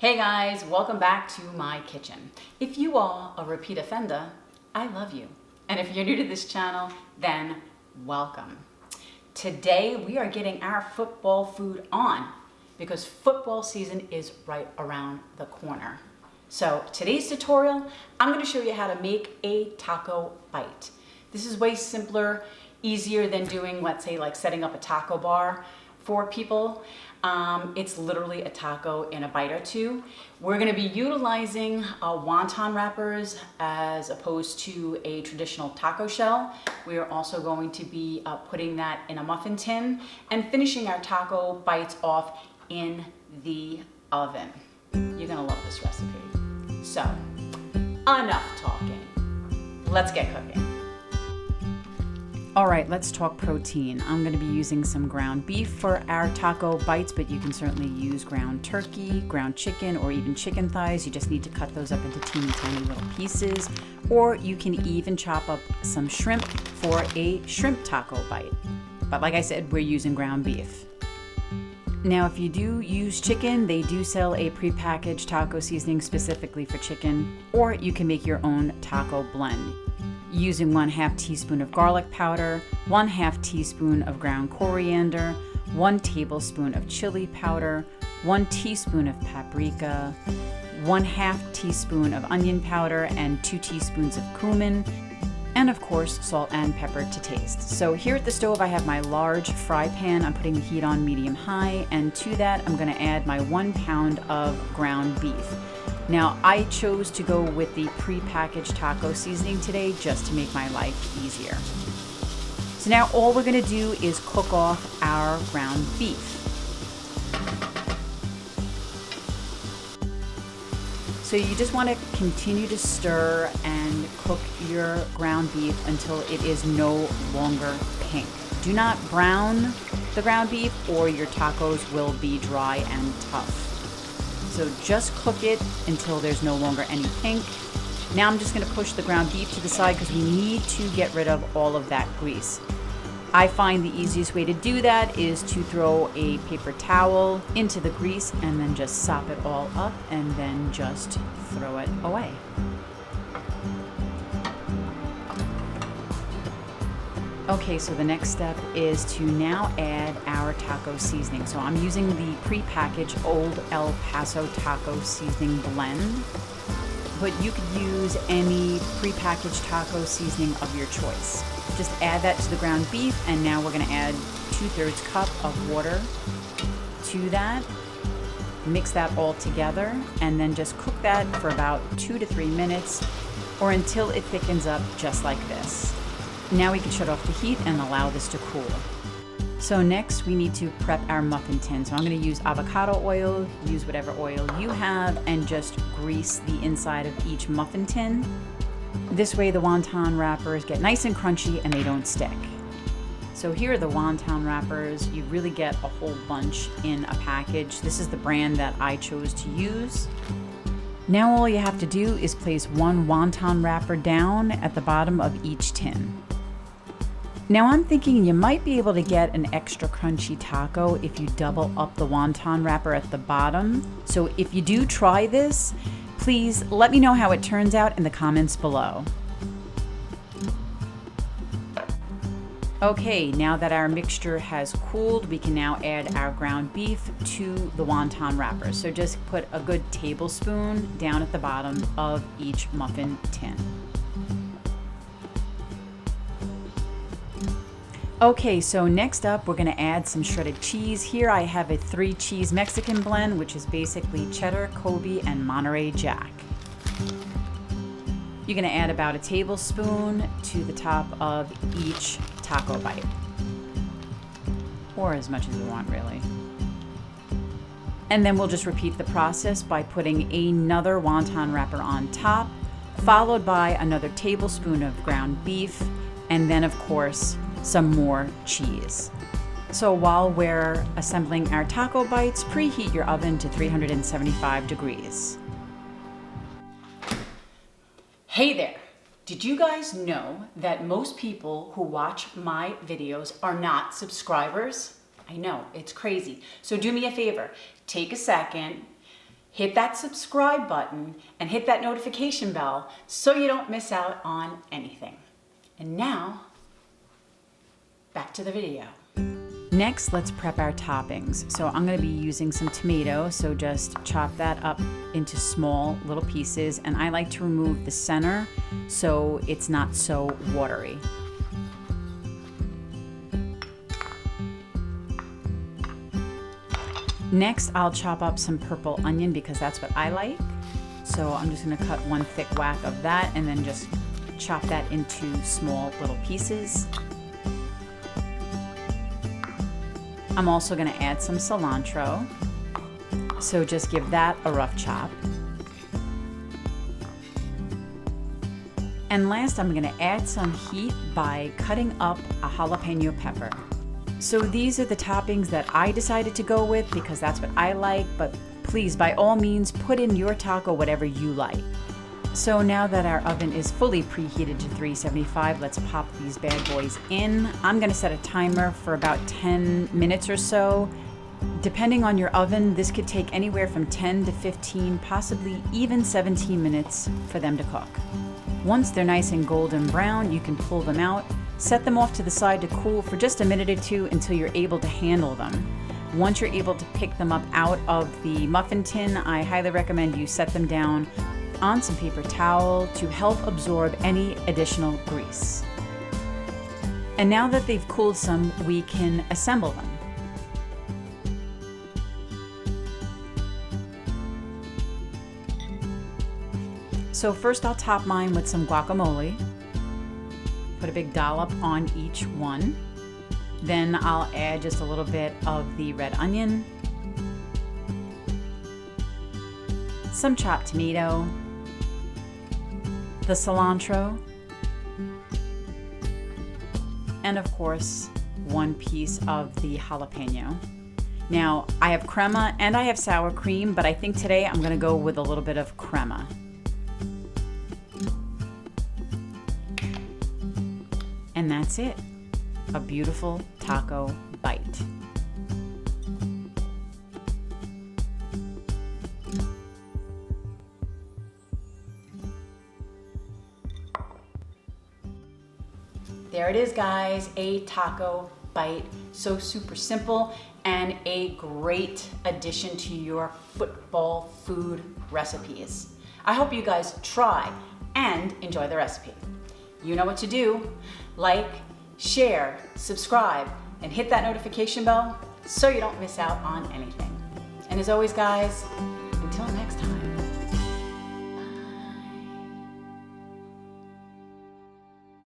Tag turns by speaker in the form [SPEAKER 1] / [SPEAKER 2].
[SPEAKER 1] Hey guys, welcome back to my kitchen. If you are a repeat offender, I love you. And if you're new to this channel, then welcome. Today we are getting our football food on because football season is right around the corner. So today's tutorial, I'm going to show you how to make a taco bite. This is way simpler, easier than doing, let's say, like setting up a taco bar for people. It's literally a taco in a bite or two. We're going to be utilizing wonton wrappers as opposed to a traditional taco shell. We are also going to be putting that in a muffin tin and finishing our taco bites off in the oven. You're going to love this recipe. So, enough talking. Let's get cooking. All right, let's talk protein. I'm going to be using some ground beef for our taco bites, but you can certainly use ground turkey, ground chicken, or even chicken thighs. You just need to cut those up into teeny tiny little pieces, or you can even chop up some shrimp for a shrimp taco bite. But like I said, we're using ground beef. Now, if you do use chicken, they do sell a prepackaged taco seasoning specifically for chicken, or you can make your own taco blend. Using 1/2 teaspoon of garlic powder, 1/2 teaspoon of ground coriander, 1 tablespoon of chili powder, 1 teaspoon of paprika, 1/2 teaspoon of onion powder, and 2 teaspoons of cumin, and of course salt and pepper to taste. So here at the stove I have my large fry pan. I'm putting the heat on medium-high, and to that I'm going to add my 1 pound of ground beef. Now, I chose to go with the pre-packaged taco seasoning today just to make my life easier. So now all we're going to do is cook off our ground beef. So you just want to continue to stir and cook your ground beef until it is no longer pink. Do not brown the ground beef or your tacos will be dry and tough. So just cook it until there's no longer any pink. Now I'm just going to push the ground beef to the side because we need to get rid of all of that grease. I find the easiest way to do that is to throw a paper towel into the grease and then just sop it all up and then just throw it away. Okay, so the next step is to now add our taco seasoning. So I'm using the pre-packaged Old El Paso taco seasoning blend, but you could use any pre-packaged taco seasoning of your choice. Just add that to the ground beef, and now we're going to add 2/3 cup of water to that. Mix that all together, and then just cook that for about 2 to 3 minutes, or until it thickens up just like this. Now we can shut off the heat and allow this to cool. So next we need to prep our muffin tin. So I'm going to use avocado oil, use whatever oil you have, and just grease the inside of each muffin tin. This way the wonton wrappers get nice and crunchy and they don't stick. So here are the wonton wrappers. You really get a whole bunch in a package. This is the brand that I chose to use. Now all you have to do is place 1 wonton wrapper down at the bottom of each tin. Now I'm thinking you might be able to get an extra crunchy taco if you double up the wonton wrapper at the bottom. So if you do try this, please let me know how it turns out in the comments below. Okay, now that our mixture has cooled, we can now add our ground beef to the wonton wrapper. So just put a good tablespoon down at the bottom of each muffin tin. Okay, so next up we're going to add some shredded cheese. Here I have a 3 cheese Mexican blend, which is basically cheddar, Kobe, and Monterey Jack. You're going to add about a tablespoon to the top of each taco bite, or as much as you want really. And then we'll just repeat the process by putting another wonton wrapper on top, followed by another tablespoon of ground beef, and then of course some more cheese. So while we're assembling our taco bites, preheat your oven to 375 degrees. Hey there! Did you guys know that most people who watch my videos are not subscribers? I know, it's crazy. So do me a favor, take a second, hit that subscribe button and hit that notification bell so you don't miss out on anything. And now, back to the video. Next, let's prep our toppings. So I'm gonna be using some tomato, so just chop that up into small little pieces, and I like to remove the center so it's not so watery. Next, I'll chop up some purple onion because that's what I like. So I'm just gonna cut one thick whack of that and then just chop that into small little pieces. I'm also gonna add some cilantro. So just give that a rough chop. And last, I'm gonna add some heat by cutting up a jalapeno pepper. So these are the toppings that I decided to go with because that's what I like, but please, by all means, put in your taco whatever you like. So now that our oven is fully preheated to 375, let's pop these bad boys in. I'm gonna set a timer for about 10 minutes or so. Depending on your oven, this could take anywhere from 10 to 15, possibly even 17 minutes for them to cook. Once they're nice and golden brown, you can pull them out, set them off to the side to cool for just a minute or two until you're able to handle them. Once you're able to pick them up out of the muffin tin, I highly recommend you set them down on some paper towel to help absorb any additional grease. And now that they've cooled some, we can assemble them. So first I'll top mine with some guacamole. Put a big dollop on each one. Then I'll add just a little bit of the red onion, some chopped tomato, the cilantro, and of course, one piece of the jalapeno. Now, I have crema and I have sour cream, but I think today I'm gonna go with a little bit of crema. And that's it, a beautiful taco bite. There it is, guys, a taco bite. So super simple and a great addition to your football food recipes. I hope you guys try and enjoy the recipe. You know what to do. Like, share, subscribe, and hit that notification bell so you don't miss out on anything. And as always, guys, until next time.